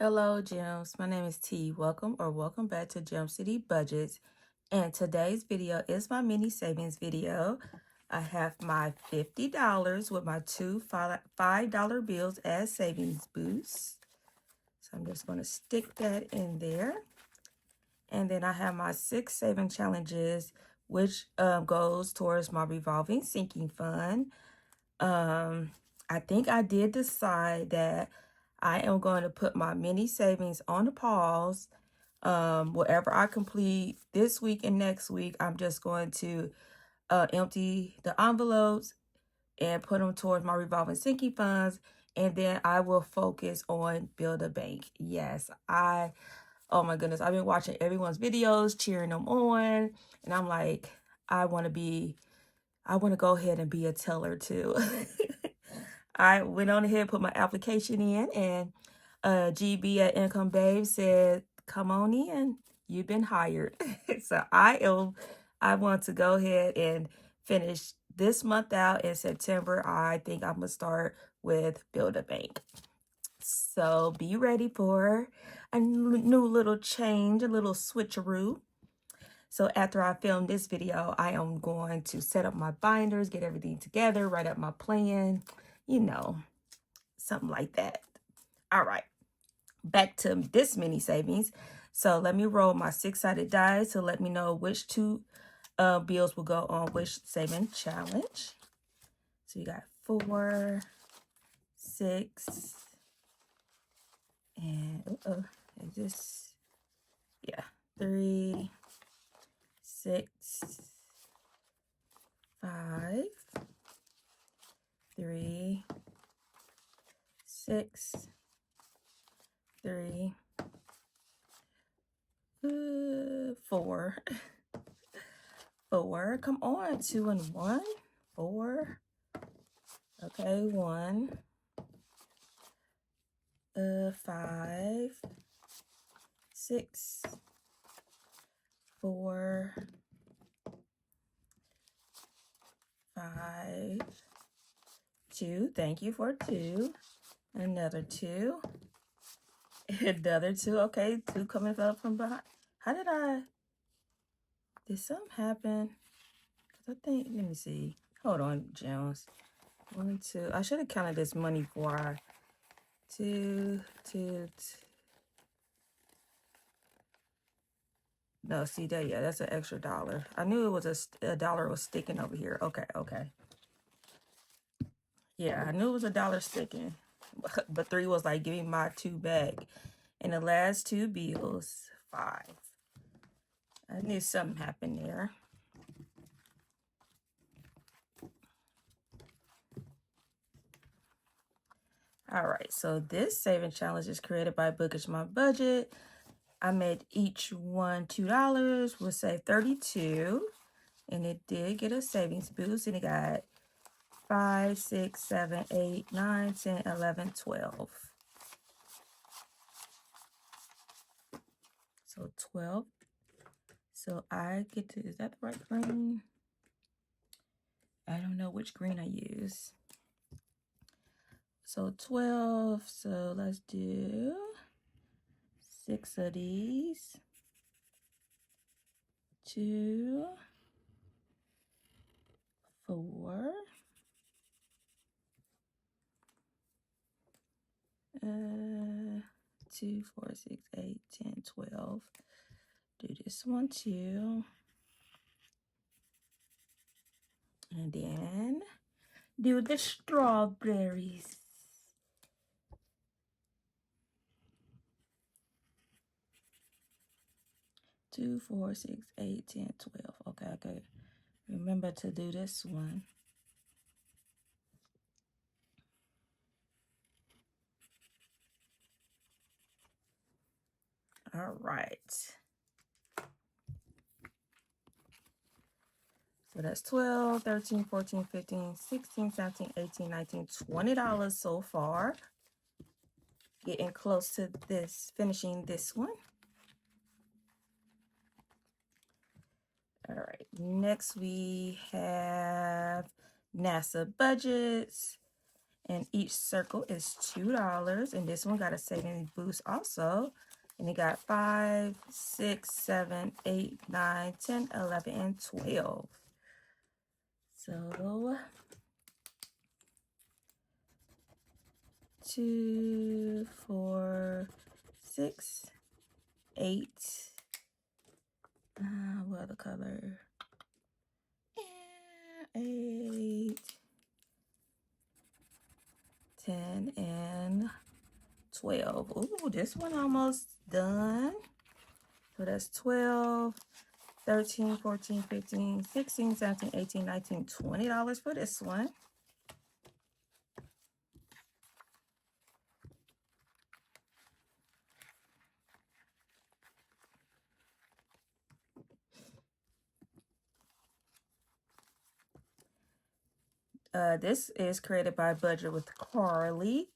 Hello, Gems. My name is T. Welcome back to Gem City Budgets. And today's video is my mini savings video. I have my $50 with my two $5 bills as savings boosts. So I'm just going to stick that in there. And then I have my 6 saving challenges, which goes towards my revolving sinking fund. I think I did decide that I am going to put my mini savings on the pause. Whatever I complete this week and next week, I'm just going to empty the envelopes and put them towards my revolving sinking funds. And then I will focus on Build a Bank. Yes, oh my goodness, I've been watching everyone's videos, cheering them on. And I'm like, I want to go ahead and be a teller too. I went on ahead and put my application in, and GB at Income Babe said, "Come on in, you've been hired." So I want to go ahead and finish this month out in September. I think I'm gonna start with Build a Bank. So be ready for a new little change, a little switcheroo. So after I film this video, I am going to set up my binders, get everything together, write up my plan, something like that. All right, back to this mini savings. So let me roll my 6-sided die to let me know which two bills will go on which saving challenge. So you got 4, 6, and is this, yeah, 3, 6, 5, 3, 6, 3, 4. 4. Come on, 2 and 1. 4. Okay, 1. 5, 6, 4, 5, 2. Thank you for 2. Another 2. Another 2. Okay, 2 coming up from behind. Did something happen? Because I think, let me see. Hold on, Jones. 1, 2. I should have counted this money for 2, 2. No, see that? Yeah, that's an extra $1. I knew it was a dollar was sticking over here. Okay. Yeah, I knew it was a $1 sticking. But 3 was like giving my 2 back. And the last 2 bills, 5. I knew something happened there. All right, so this saving challenge is created by Bookage My Budget. I made each one $2. We'll save 32. And it did get a savings boost. And it got 5, 6, 7, 8, 9, 10, 11, 12. So 12. So I get to, is that the right green? I don't know which green I use. So 12. So let's do 6 of these. 2, 4. 2, 4, 6, 8, 10, 12. Do this one too. And then do the strawberries. Two, 4, 6, 8, 10, 12. Okay. Remember to do this one. All right. So that's 12, 13, 14, 15, 16, 17, 18, 19, $20 so far. Getting close to this, finishing this one. All right, next we have NASA budgets. And each circle is $2. And this one got a savings boost also. And it got 5, 6, 7, 8, 9, 10, 11, and 12. So 2, 4, 6, 8. What other color? 8, 10, and 12. Ooh, this one almost done. So that's 12, 13, 14, 15, 16, 17, 18, 19, $20 for this one. This is created by Budget with Carly.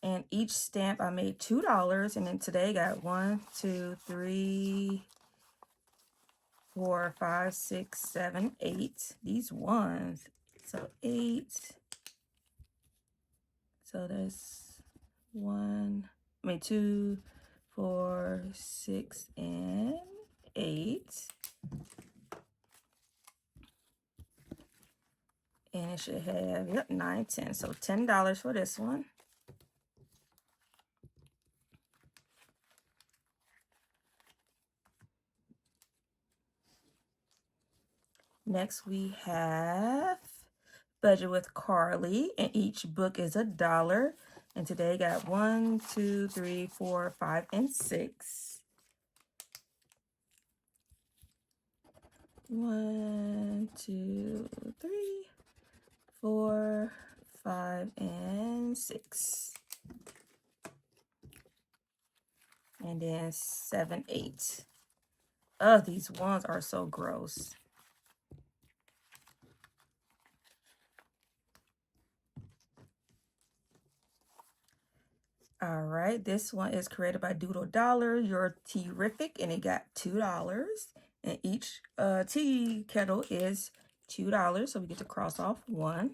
And each stamp I made $2. And then today got 1, 2, 3, 4, 5, 6, 7, 8. These ones. So 8. So that's 2, 4, 6, and 8. And it should have, yep, 9, 10. So $10 for this one. Next we have Budget with Carly, and each book is $1. And today got 1, 2, 3, 4, 5, and 6. 1, 2, 3, 4, 5, and 6. And then 7, 8. Oh, these ones are so gross. All right, this one is created by Doodle Dollar. You're terrific, and it got $2. And each tea kettle is $2, so we get to cross off 1.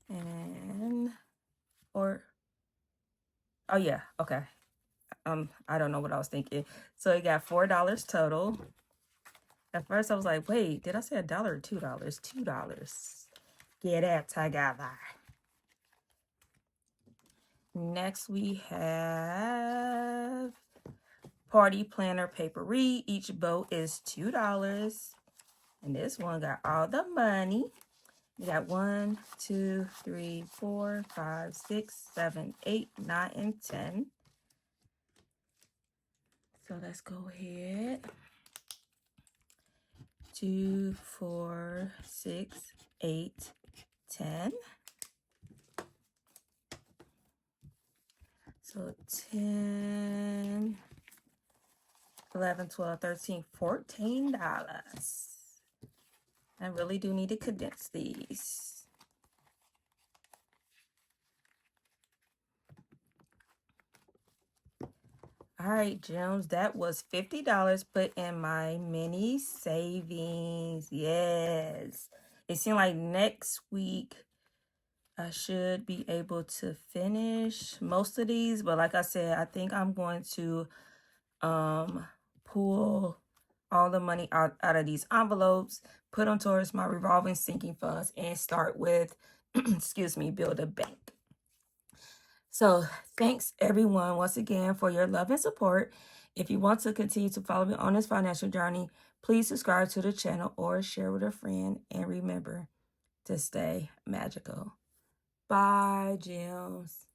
And oh yeah, okay. I don't know what I was thinking. So it got $4 total. At first I was like, wait, did I say $1 or $2? $2. Get it together. Next we have Party Planner Papery. Each bow is $2. And this one got all the money. We got 1, 2, 3, 4, 5, 6, 7, 8, 9, and 10. So let's go ahead. 2, 4, 6, 8, 10. So 10, 11, 12, 13, $14. I really do need to condense these. All right, gems, that was $50 put in my mini savings. Yes. It seemed like next week I should be able to finish most of these, but like I said, I think I'm going to pull all the money out of these envelopes, put them towards my revolving sinking funds, and start with, excuse me, build a bank. So thanks everyone once again for your love and support. If you want to continue to follow me on this financial journey, please subscribe to the channel or share with a friend. And remember to stay magical. Bye, gems.